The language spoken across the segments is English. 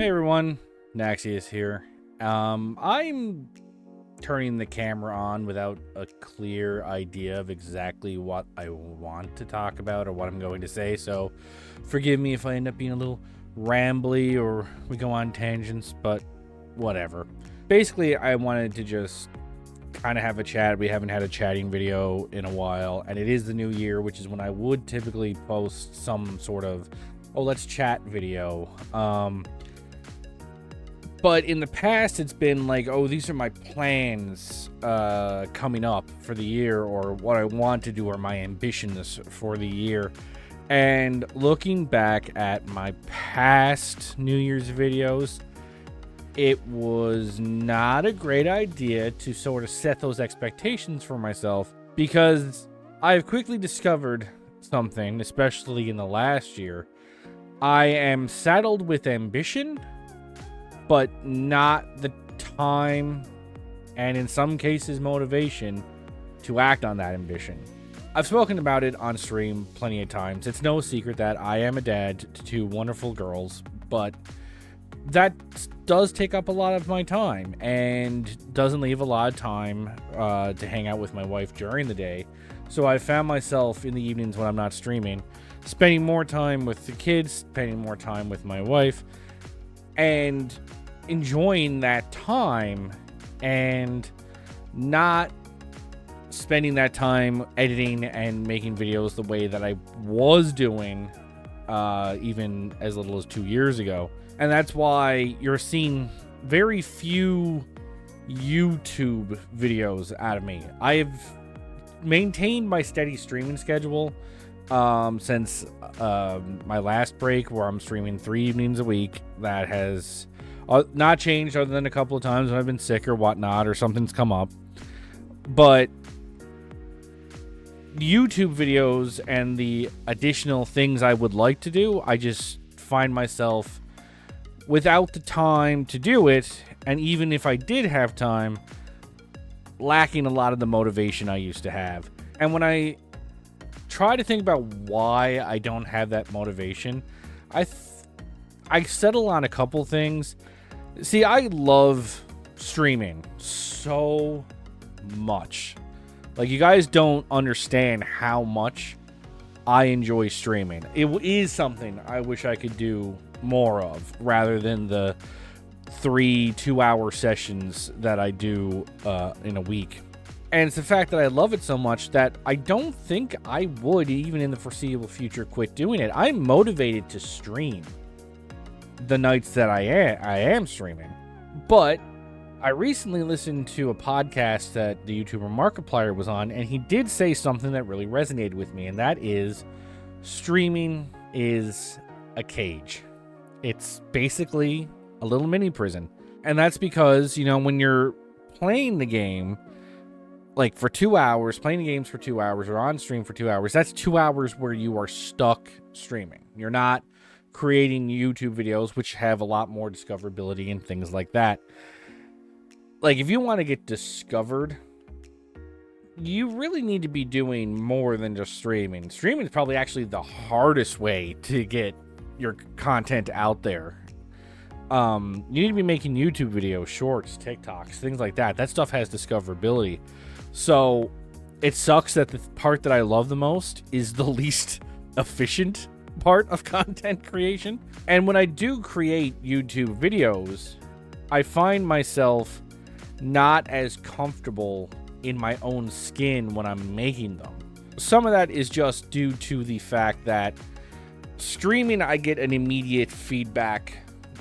Hey everyone, Naxius here. I'm turning the camera on without a clear idea of exactly what I want to talk about or what I'm going to say, so forgive me if I end up being a little rambly or we go on tangents, but whatever. Basically, I wanted to just kind of have a chat. We haven't had a chatting video in a while, and it is the new year, which is when I would typically post some sort of, oh, let's chat video. But in the past, it's been like, oh, these are my plans coming up for the year, or what I want to do, or my ambitions for the year. And looking back at my past New Year's videos, it was not a great idea to sort of set those expectations for myself, because I've quickly discovered something, especially in the last year. I am saddled with ambition, but not the time, and in some cases motivation, to act on that ambition. I've spoken about it on stream plenty of times. It's no secret that I am a dad to two wonderful girls, but that does take up a lot of my time and doesn't leave a lot of time to hang out with my wife during the day. So I found myself in the evenings when I'm not streaming, spending more time with the kids, spending more time with my wife, and enjoying that time, and not spending that time editing and making videos the way that I was doing even as little as 2 years ago. And that's why you're seeing very few YouTube videos out of me. I have maintained my steady streaming schedule since my last break, where I'm streaming 3 evenings a week. That has not changed, other than a couple of times when I've been sick or whatnot, or something's come up. But YouTube videos and the additional things I would like to do, I just find myself without the time to do it, and even if I did have time, lacking a lot of the motivation I used to have. And when I try to think about why I don't have that motivation, I settle on a couple things. See, I love streaming so much. Like, you guys don't understand how much I enjoy streaming. It is something I wish I could do more of, rather than the 3 2-hour sessions that I do in a week. And it's the fact that I love it so much that I don't think I would, even in the foreseeable future, quit doing it. I'm motivated to stream the nights that I am streaming. But I recently listened to a podcast that the YouTuber Markiplier was on, and he did say something that really resonated with me, and that is, streaming is a cage. It's basically a little mini prison. And that's because, you know, when you're playing the game, like for 2 hours, playing the games for 2 hours, or on stream for 2 hours, that's 2 hours where you are stuck streaming. You're not creating YouTube videos, which have a lot more discoverability and things like that. Like, if you want to get discovered, you really need to be doing more than just streaming. Streaming is probably actually the hardest way to get your content out there. You need to be making YouTube videos, shorts, TikToks, things like that. That stuff has discoverability. So it sucks that the part that I love the most is the least efficient part of content creation. And when I do create YouTube videos, I find myself not as comfortable in my own skin when I'm making them. Some of that is just due to the fact that streaming, I get an immediate feedback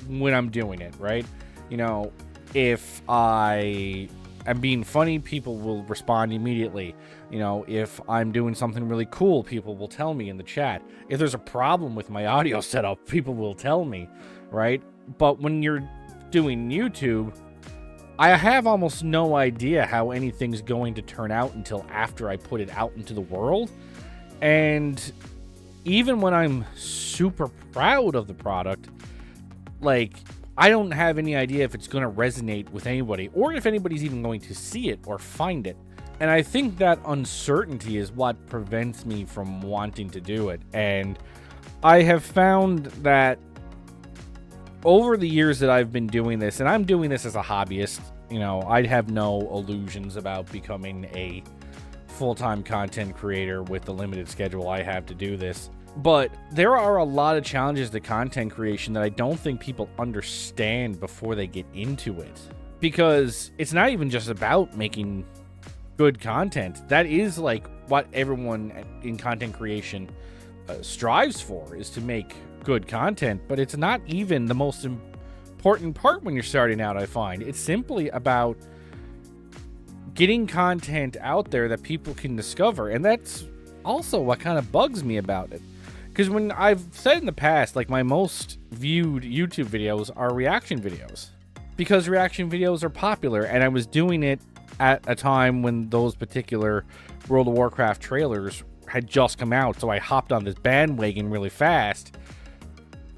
when I'm doing it, right? You know, if I am being funny, people will respond immediately. You know, if I'm doing something really cool, people will tell me in the chat. If there's a problem with my audio setup, people will tell me, right? But when you're doing YouTube, I have almost no idea how anything's going to turn out until after I put it out into the world. And even when I'm super proud of the product, like, I don't have any idea if it's going to resonate with anybody, or if anybody's even going to see it or find it. And I think that uncertainty is what prevents me from wanting to do it. And I have found that over the years that I've been doing this, and I'm doing this as a hobbyist, you know, I'd have no illusions about becoming a full-time content creator with the limited schedule I have to do this. But there are a lot of challenges to content creation that I don't think people understand before they get into it. Because it's not even just about making good content. That is like what everyone in content creation strives for, is to make good content. But it's not even the most important part when you're starting out, I find. It's simply about getting content out there that people can discover. And that's also what kind of bugs me about it. Because when I've said in the past, like, my most viewed YouTube videos are reaction videos. Because reaction videos are popular, and I was doing it at a time when those particular World of Warcraft trailers had just come out, so I hopped on this bandwagon really fast.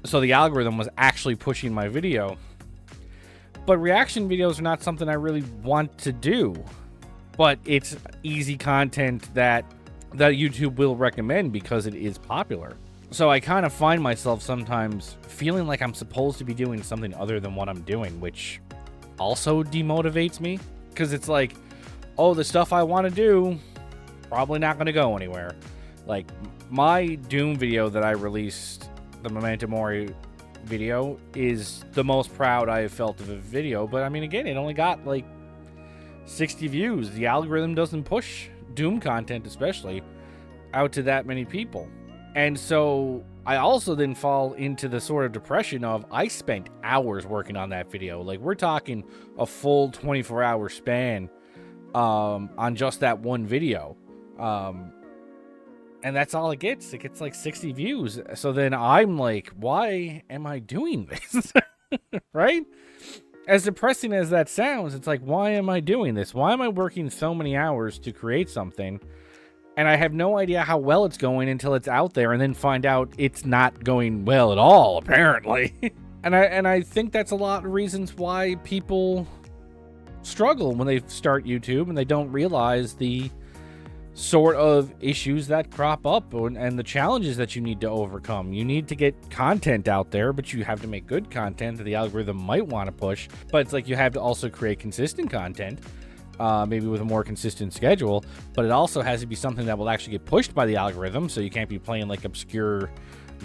So the algorithm was actually pushing my video. But reaction videos are not something I really want to do. But it's easy content that YouTube will recommend because it is popular. So I kind of find myself sometimes feeling like I'm supposed to be doing something other than what I'm doing, which also demotivates me. Because it's like, oh, the stuff I want to do, probably not going to go anywhere. Like, my Doom video that I released, the Memento Mori video, is the most proud I have felt of a video. But I mean, again, it only got like 60 views. The algorithm doesn't push Doom content, especially, out to that many people. And so I also then fall into the sort of depression of, I spent hours working on that video. Like, we're talking a full 24-hour span on just that one video. And that's all it gets. It gets like 60 views. So then I'm like, why am I doing this? Right? As depressing as that sounds, it's like, why am I doing this? Why am I working so many hours to create something? And I have no idea how well it's going until it's out there, and then find out it's not going well at all, apparently. and I think that's a lot of reasons why people struggle when they start YouTube, and they don't realize the sort of issues that crop up and the challenges that you need to overcome. You need to get content out there, but you have to make good content that the algorithm might want to push. But it's like, you have to also create consistent content. Maybe with a more consistent schedule, but it also has to be something that will actually get pushed by the algorithm, so you can't be playing like obscure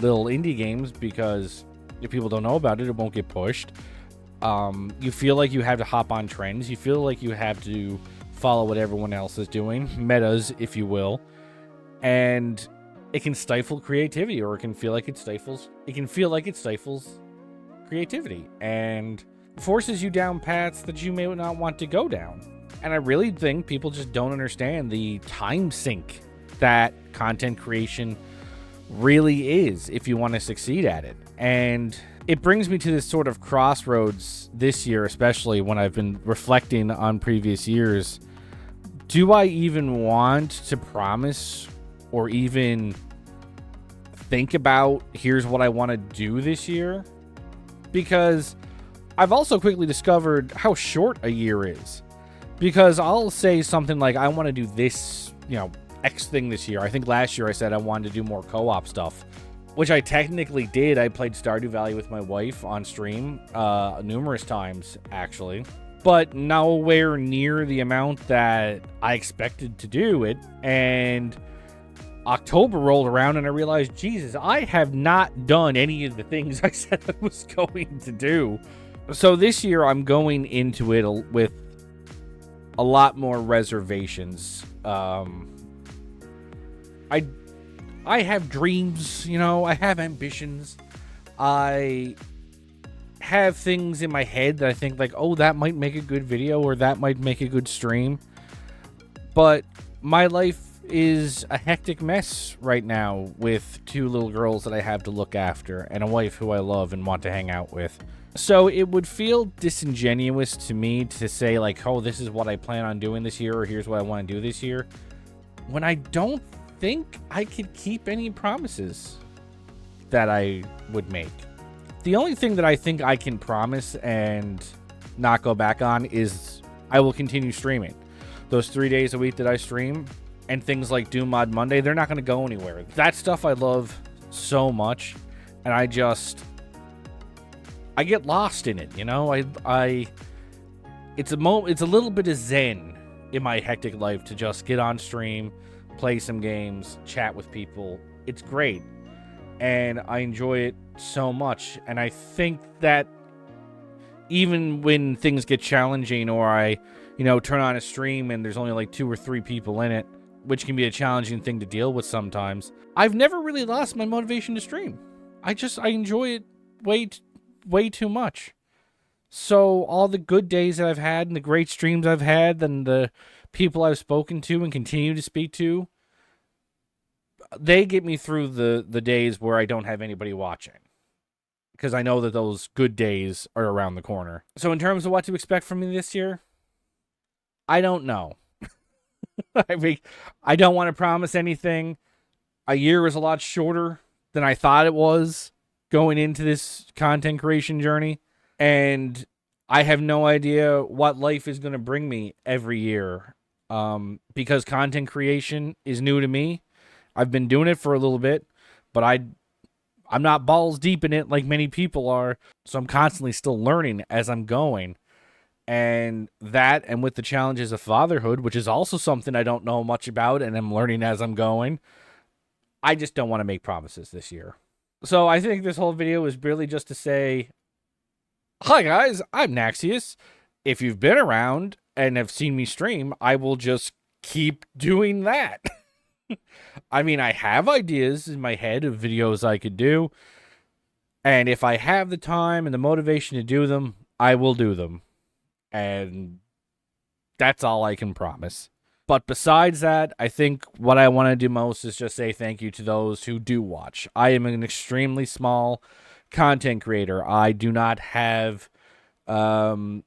little indie games, because if people don't know about it, it won't get pushed. You feel like you have to hop on trends. You feel like you have to follow what everyone else is doing, metas, if you will, and it can stifle creativity, or it can feel like it stifles creativity and forces you down paths that you may not want to go down. And I really think people just don't understand the time sink that content creation really is if you want to succeed at it. And it brings me to this sort of crossroads this year, especially when I've been reflecting on previous years. Do I even want to promise or even think about, here's what I want to do this year? Because I've also quickly discovered how short a year is. Because I'll say something like, I want to do this, X thing this year. I think last year I said I wanted to do more co-op stuff, which I technically did. I played Stardew Valley with my wife on stream numerous times, actually. But nowhere near the amount that I expected to do it. And October rolled around and I realized, Jesus, I have not done any of the things I said I was going to do. So this year I'm going into it with a lot more reservations. I have dreams, I have ambitions. I have things in my head that I think like, oh, that might make a good video, or that might make a good stream. But my life is a hectic mess right now, with 2 little girls that I have to look after and a wife who I love and want to hang out with. So it would feel disingenuous to me to say like, oh, this is what I plan on doing this year, or here's what I want to do this year, when I don't think I could keep any promises that I would make. The only thing that I think I can promise and not go back on is I will continue streaming. Those 3 days a week that I stream, and things like Doom Mod Monday, they're not going to go anywhere. That stuff I love so much, and I get lost in it, you know? It's a little bit of zen in my hectic life to just get on stream, play some games, chat with people. It's great. And I enjoy it so much. And I think that even when things get challenging, or I, turn on a stream and there's only like 2 or 3 people in it, which can be a challenging thing to deal with sometimes, I've never really lost my motivation to stream. I enjoy it way too much. So all the good days that I've had and the great streams I've had and the people I've spoken to and continue to speak to, they get me through the days where I don't have anybody watching, because I know that those good days are around the corner. So in terms of what to expect from me this year, I don't know. I don't want to promise anything. A year is a lot shorter than I thought it was going into this content creation journey. And I have no idea what life is going to bring me every year, because content creation is new to me. I've been doing it for a little bit, but I'm not balls deep in it like many people are. So I'm constantly still learning as I'm going. And with the challenges of fatherhood, which is also something I don't know much about and I'm learning as I'm going, I just don't want to make promises this year. So I think this whole video is really just to say, hi guys, I'm Naxius. If you've been around and have seen me stream, I will just keep doing that. I mean, I have ideas in my head of videos I could do, and if I have the time and the motivation to do them, I will do them. And that's all I can promise. But besides that, I think what I want to do most is just say thank you to those who do watch. I am an extremely small content creator. I do not have, a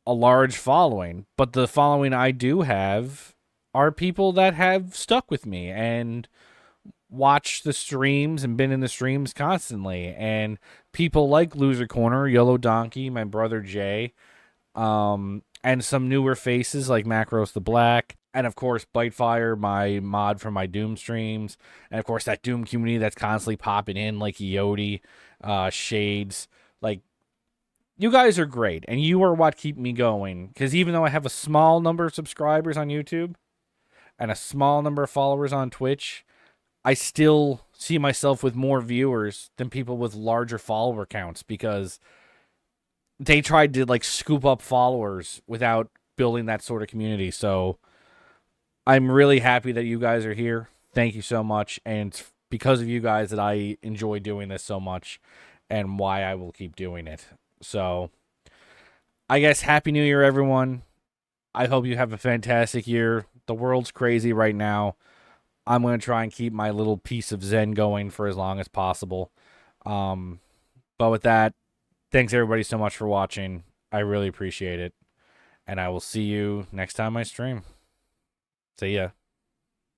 large following. But the following I do have are people that have stuck with me and watched the streams and been in the streams constantly. And people like Loser Corner, Yellow Donkey, my brother Jay, and some newer faces like Macros the Black, and of course Bitefire, my mod for my Doom streams, and of course that Doom community that's constantly popping in like Yodi, Shades. Like, you guys are great, and you are what keep me going, because even though I have a small number of subscribers on YouTube and a small number of followers on Twitch, I still see myself with more viewers than people with larger follower counts, because they tried to like scoop up followers without building that sort of community. So I'm really happy that you guys are here. Thank you so much. And it's because of you guys that I enjoy doing this so much and why I will keep doing it. So I guess Happy New Year, everyone. I hope you have a fantastic year. The world's crazy right now. I'm going to try and keep my little piece of Zen going for as long as possible. But with that, thanks everybody so much for watching. I really appreciate it. And I will see you next time I stream. See ya.